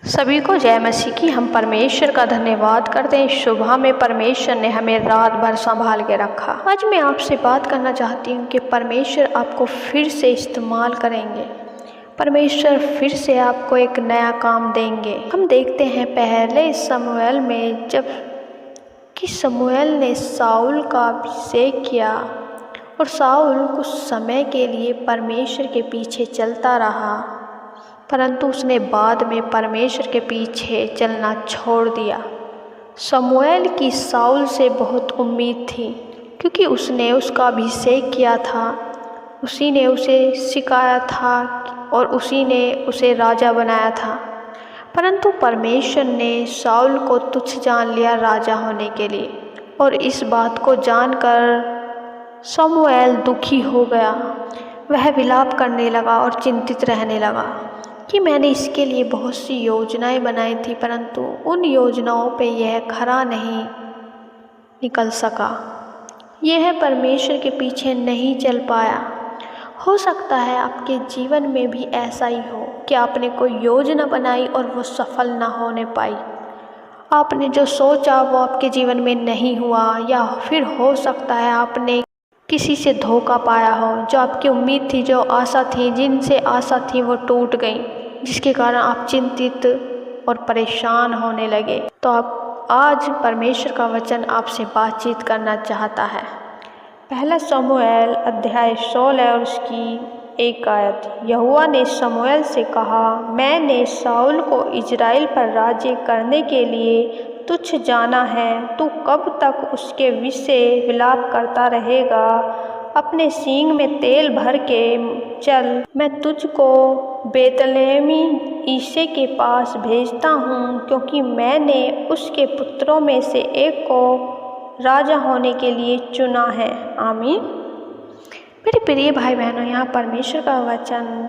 सभी को जय मसीह की। हम परमेश्वर का धन्यवाद करते हैं। सुबह में परमेश्वर ने हमें रात भर संभाल के रखा। आज मैं आपसे बात करना चाहती हूँ कि परमेश्वर आपको फिर से इस्तेमाल करेंगे। परमेश्वर फिर से आपको एक नया काम देंगे। हम देखते हैं पहले शमूएल में जब कि शमूएल ने शाऊल का अभिषेक किया और शाऊल कुछ समय के लिए परमेश्वर के पीछे चलता रहा, परंतु उसने बाद में परमेश्वर के पीछे चलना छोड़ दिया। शमूएल की शाऊल से बहुत उम्मीद थी, क्योंकि उसने उसका अभिषेक किया था, उसी ने उसे सिखाया था और उसी ने उसे राजा बनाया था। परंतु परमेश्वर ने शाऊल को तुच्छ जान लिया राजा होने के लिए, और इस बात को जानकर शमूएल दुखी हो गया। वह विलाप करने लगा और चिंतित रहने लगा कि मैंने इसके लिए बहुत सी योजनाएं बनाई थी, परंतु उन योजनाओं पे यह खरा नहीं निकल सका। यह परमेश्वर के पीछे नहीं चल पाया। हो सकता है आपके जीवन में भी ऐसा ही हो कि आपने कोई योजना बनाई और वो सफल ना होने पाई। आपने जो सोचा वो आपके जीवन में नहीं हुआ, या फिर हो सकता है आपने किसी से धोखा पाया हो। जो आपकी उम्मीद थी, जो आशा थी, जिनसे आशा थी, वो टूट गई, जिसके कारण आप चिंतित और परेशान होने लगे। तो आप आज परमेश्वर का वचन आपसे बातचीत करना चाहता है। पहला शमूएल अध्याय 16 और उसकी 1 आयत। यहोवा ने शमूएल से कहा, मैंने शाऊल को इजराइल पर राज्य करने के लिए तुच्छ जाना है। तू कब तक उसके विषय विलाप करता रहेगा? अपने सींग में तेल भर के चल, मैं तुझको बेतलेहमी यिशै के पास भेजता हूँ, क्योंकि मैंने उसके पुत्रों में से एक को राजा होने के लिए चुना है। आमीन। मेरे प्रिय भाई बहनों, यहाँ परमेश्वर का वचन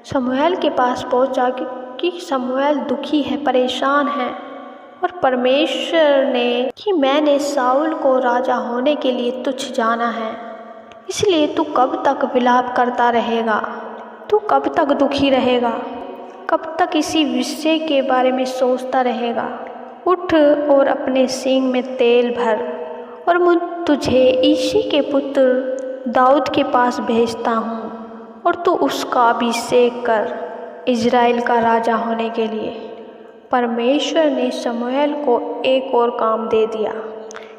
शमूएल के पास पहुँचा कि शमूएल दुखी है, परेशान है, और परमेश्वर ने कि मैंने शाऊल को राजा होने के लिए तुच्छ जाना है, इसलिए तू कब तक विलाप करता रहेगा? तू कब तक दुखी रहेगा? कब तक इसी विषय के बारे में सोचता रहेगा? उठ और अपने सींग में तेल भर, और मैं तुझे यिशै के पुत्र दाऊद के पास भेजता हूँ, और तू उसका अभिषेक कर इजराइल का राजा होने के लिए। परमेश्वर ने शमूएल को एक और काम दे दिया,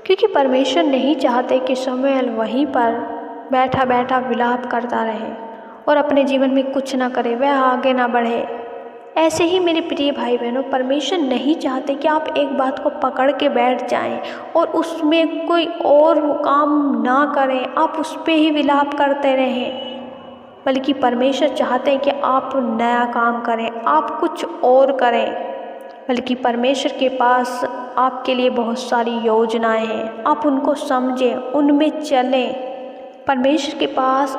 क्योंकि परमेश्वर नहीं चाहते कि शमूएल वहीं पर बैठा बैठा विलाप करता रहे और अपने जीवन में कुछ ना करे, वह आगे ना बढ़े। ऐसे ही मेरे प्रिय भाई बहनों, परमेश्वर नहीं चाहते कि आप एक बात को पकड़ के बैठ जाएं और उसमें कोई और काम ना करें, आप उस पर ही विलाप करते रहें। बल्कि परमेश्वर चाहते हैं कि आप नया काम करें, आप कुछ और करें। बल्कि परमेश्वर के पास आपके लिए बहुत सारी योजनाएं हैं, आप उनको समझें, उनमें चलें। परमेश्वर के पास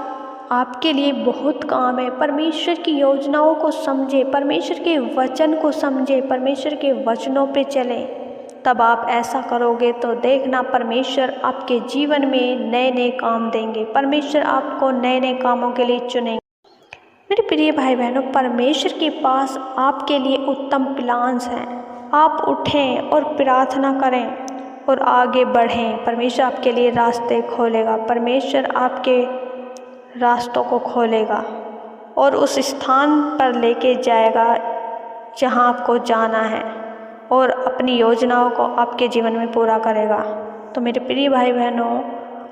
आपके लिए बहुत काम है। परमेश्वर की योजनाओं को समझें, परमेश्वर के वचन को समझें, परमेश्वर के वचनों पे चलें। तब आप ऐसा करोगे तो देखना, परमेश्वर आपके जीवन में नए नए काम देंगे। परमेश्वर आपको नए नए कामों के लिए चुनेंगे। मेरे प्रिय भाई बहनों, परमेश्वर के पास आपके लिए उत्तम प्लान्स हैं। आप उठें और प्रार्थना करें और आगे बढ़ें। परमेश्वर आपके लिए रास्ते खोलेगा, परमेश्वर आपके रास्तों को खोलेगा और उस स्थान पर लेके जाएगा जहां आपको जाना है, और अपनी योजनाओं को आपके जीवन में पूरा करेगा। तो मेरे प्रिय भाई बहनों,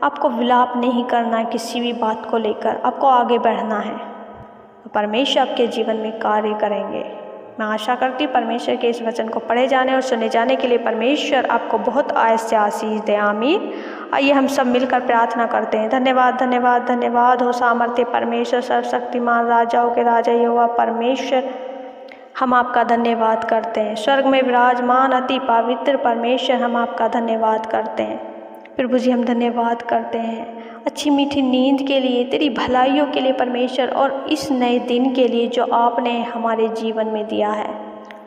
आपको विलाप नहीं करना है किसी भी बात को लेकर, आपको आगे बढ़ना है। तो परमेश्वर आपके जीवन में कार्य करेंगे। मैं आशा करती परमेश्वर के इस वचन को पढ़े जाने और सुने जाने के लिए परमेश्वर आपको बहुत आयत से आशीष दे। आमीन। आइए हम सब मिलकर प्रार्थना करते हैं। धन्यवाद धन्यवाद धन्यवाद हो सामर्थ्य परमेश्वर, सर्वशक्तिमान, राजाओं के राजा यहोवा परमेश्वर, हम आपका धन्यवाद करते हैं। स्वर्ग में विराजमान अति पवित्र परमेश्वर, हम आपका धन्यवाद करते हैं। प्रभु जी, हम धन्यवाद करते हैं अच्छी मीठी नींद के लिए, तेरी भलाइयों के लिए परमेश्वर, और इस नए दिन के लिए जो आपने हमारे जीवन में दिया है।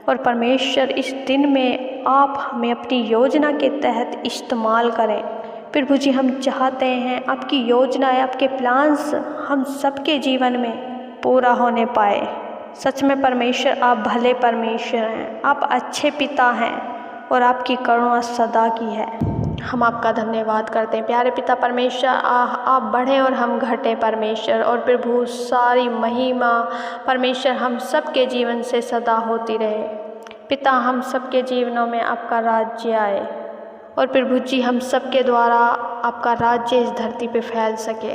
और परमेश्वर, इस दिन में आप हमें अपनी योजना के तहत इस्तेमाल करें। प्रभु जी, हम चाहते हैं आपकी योजनाएं, आपके प्लान्स हम सबके जीवन में पूरा होने पाए। सच में परमेश्वर आप भले परमेश्वर हैं, आप अच्छे पिता हैं और आपकी करुणा सदा की है। हम आपका धन्यवाद करते हैं प्यारे पिता परमेश्वर। आप बढ़ें और हम घटें परमेश्वर, और प्रभु सारी महिमा परमेश्वर हम सबके जीवन से सदा होती रहे। पिता हम सबके जीवनों में आपका राज्य आए, और प्रभु जी हम सबके द्वारा आपका राज्य इस धरती पे फैल सके।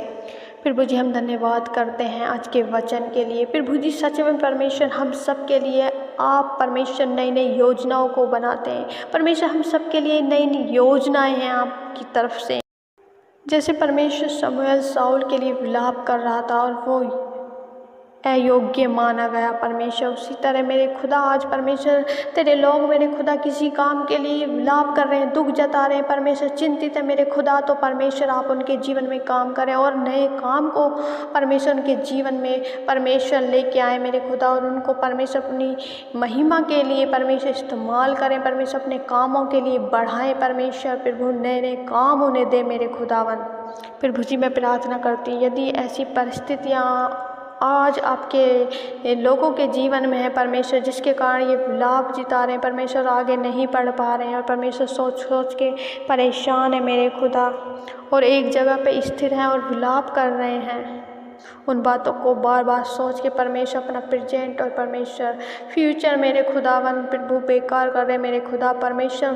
प्रभु जी हम धन्यवाद करते हैं आज के वचन के लिए। प्रभु जी सच में परमेश्वर हम सब के लिए आप परमेश्वर नई नई योजनाओं को बनाते हैं। परमेश्वर हम सब के लिए नई नई योजनाएं हैं आपकी तरफ से। जैसे परमेश्वर शमूएल शाऊल के लिए विलाप कर रहा था और वो अयोग्य माना गया परमेश्वर, उसी तरह मेरे खुदा आज परमेश्वर तेरे लोग मेरे खुदा किसी काम के लिए विलाप कर रहे हैं, दुख जता रहे हैं परमेश्वर, चिंतित है मेरे खुदा, तो परमेश्वर आप उनके जीवन में काम करें और नए काम को परमेश्वर उनके जीवन में परमेश्वर लेके आए मेरे खुदा, और उनको परमेश्वर अपनी महिमा के लिए परमेश्वर इस्तेमाल करें, परमेश्वर अपने कामों के लिए बढ़ाएं परमेश्वर। प्रभु नए नए काम उन्हें दे मेरे खुदावन। प्रभु जी मैं प्रार्थना करती हूँ यदि ऐसी परिस्थितियाँ आज आपके लोगों के जीवन में है परमेश्वर, जिसके कारण ये विलाप जिता रहे हैं परमेश्वर, आगे नहीं बढ़ पा रहे हैं और परमेश्वर सोच सोच के परेशान है मेरे खुदा, और एक जगह पे स्थिर हैं और विलाप कर रहे हैं, उन बातों को बार बार सोच के परमेश्वर अपना प्रेजेंट और परमेश्वर फ्यूचर मेरे खुदावन प्रभु बेकार कर रहे मेरे खुदा, परमेश्वर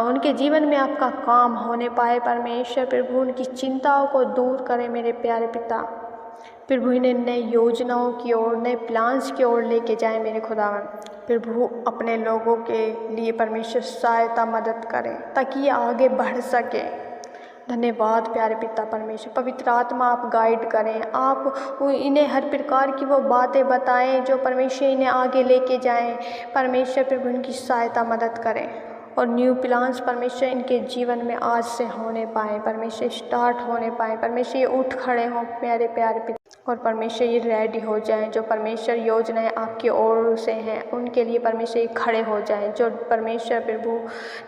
उनके जीवन में आपका काम होने पाए परमेश्वर। प्रभु उनकी चिंताओं को दूर करें मेरे प्यारे पिता। प्रभु इन्हें नई योजनाओं की ओर, नए प्लान्स की ओर लेके जाएं मेरे खुदावन। प्रभु अपने लोगों के लिए परमेश्वर सहायता मदद करें ताकि ये आगे बढ़ सके। धन्यवाद प्यारे पिता परमेश्वर। पवित्र आत्मा आप गाइड करें, आप इन्हें हर प्रकार की वो बातें बताएं जो परमेश्वर इन्हें आगे लेके जाएं परमेश्वर। प्रभु इनकी सहायता मदद करें और न्यू प्लान्स परमेश्वर इनके जीवन में आज से होने पाए परमेश्वर, स्टार्ट होने पाए परमेश्वर, ये उठ खड़े हों प्यारे प्यारे पिता, और परमेश्वर ये रेडी हो जाएं। जो परमेश्वर योजनाएं आपकी ओर से हैं उनके लिए परमेश्वर ये खड़े हो जाएं। जो परमेश्वर प्रभु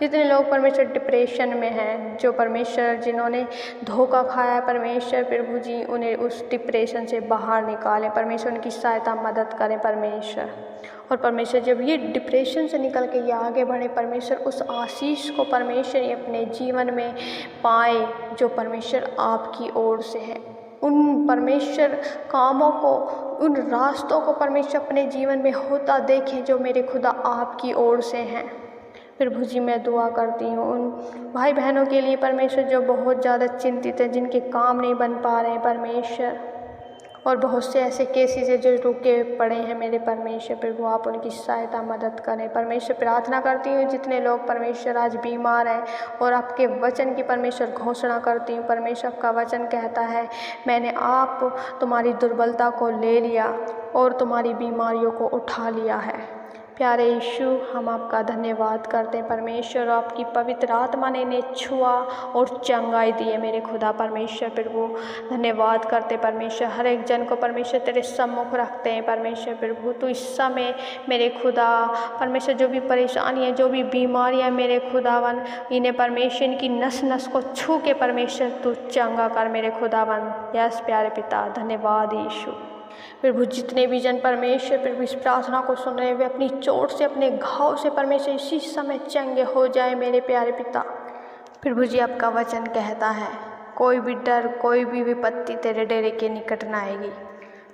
जितने लोग परमेश्वर डिप्रेशन में हैं, जो परमेश्वर जिन्होंने धोखा खाया है परमेश्वर प्रभु जी उन्हें उस डिप्रेशन से बाहर निकालें परमेश्वर, उनकी सहायता मदद करें परमेश्वर। और परमेश्वर जब ये डिप्रेशन से निकल के ये आगे बढ़े परमेश्वर, उस आशीष को परमेश्वर ये अपने जीवन में पाए जो परमेश्वर आपकी ओर से है। उन परमेश्वर कामों को, उन रास्तों को परमेश्वर अपने जीवन में होता देखें जो मेरे खुदा आपकी ओर से हैं। प्रभु जी मैं दुआ करती हूँ उन भाई बहनों के लिए परमेश्वर जो बहुत ज़्यादा चिंतित हैं, जिनके काम नहीं बन पा रहे हैं परमेश्वर, और बहुत से ऐसे केसेस हैं जो रुके पड़े हैं मेरे परमेश्वर। प्रभु आप उनकी सहायता मदद करें परमेश्वर। प्रार्थना करती हूँ जितने लोग परमेश्वर आज बीमार हैं और आपके वचन की परमेश्वर घोषणा करती हूँ परमेश्वर, आपका वचन कहता है मैंने आप तुम्हारी दुर्बलता को ले लिया और तुम्हारी बीमारियों को उठा लिया है। प्यारे यीशु हम आपका धन्यवाद करते हैं परमेश्वर, आपकी पवित्र आत्मा ने इन्हें छुआ और चंगाई दी है मेरे खुदा परमेश्वर। प्रभु धन्यवाद करते परमेश्वर, हर एक जन को परमेश्वर तेरे सम्मुख रखते हैं परमेश्वर। प्रभु तो इस समय मेरे खुदा परमेश्वर जो भी परेशानी है, जो भी बीमारियाँ मेरे खुदावन, इन्हें परमेश्वर इनकी नस नस को छू के परमेश्वर तू चंगा कर मेरे खुदावन। यस प्यारे पिता धन्यवाद यीशु। प्रभु जितने भी जन परमेश्वर प्रभु इस प्रार्थना को सुन रहे वे अपनी चोट से, अपने घाव से परमेश्वर इसी समय चंगे हो जाए मेरे प्यारे पिता। प्रभु जी आपका वचन कहता है कोई भी डर, कोई भी विपत्ति तेरे डेरे के निकट न आएगी।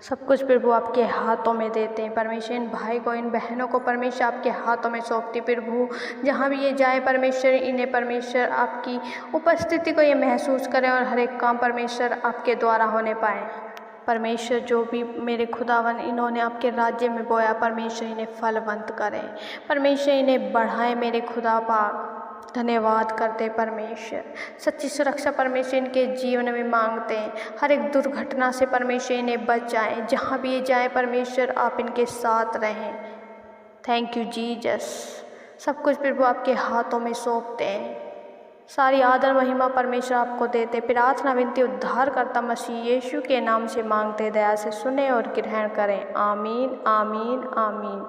सब कुछ प्रभु आपके हाथों में देते हैं परमेश्वर। इन भाई को, इन बहनों को परमेश्वर आपके हाथों में सौंपती। प्रभु जहाँ भी ये जाए परमेश्वर, इन्हें परमेश्वर आपकी उपस्थिति को ये महसूस करें और हर एक काम परमेश्वर आपके द्वारा होने पाए परमेश्वर। जो भी मेरे खुदावन इन्होंने आपके राज्य में बोया परमेश्वर, इन्हें फलवंत करें परमेश्वर, इन्हें बढ़ाएं मेरे खुदा पाक। धन्यवाद करते परमेश्वर, सच्ची सुरक्षा परमेश्वर इनके जीवन में मांगते हैं। हर एक दुर्घटना से परमेश्वर इन्हें बचाएं, जहाँ भी ये जाएं परमेश्वर आप इनके साथ रहें। Thank you Jesus. सब कुछ प्रभु आपके हाथों में सौंपते हैं। सारी आदर महिमा परमेश्वर आपको देते। प्रार्थना विनती उद्धार करता मसीह यीशु के नाम से मांगते, दया से सुने और ग्रहण करें। आमीन आमीन आमीन।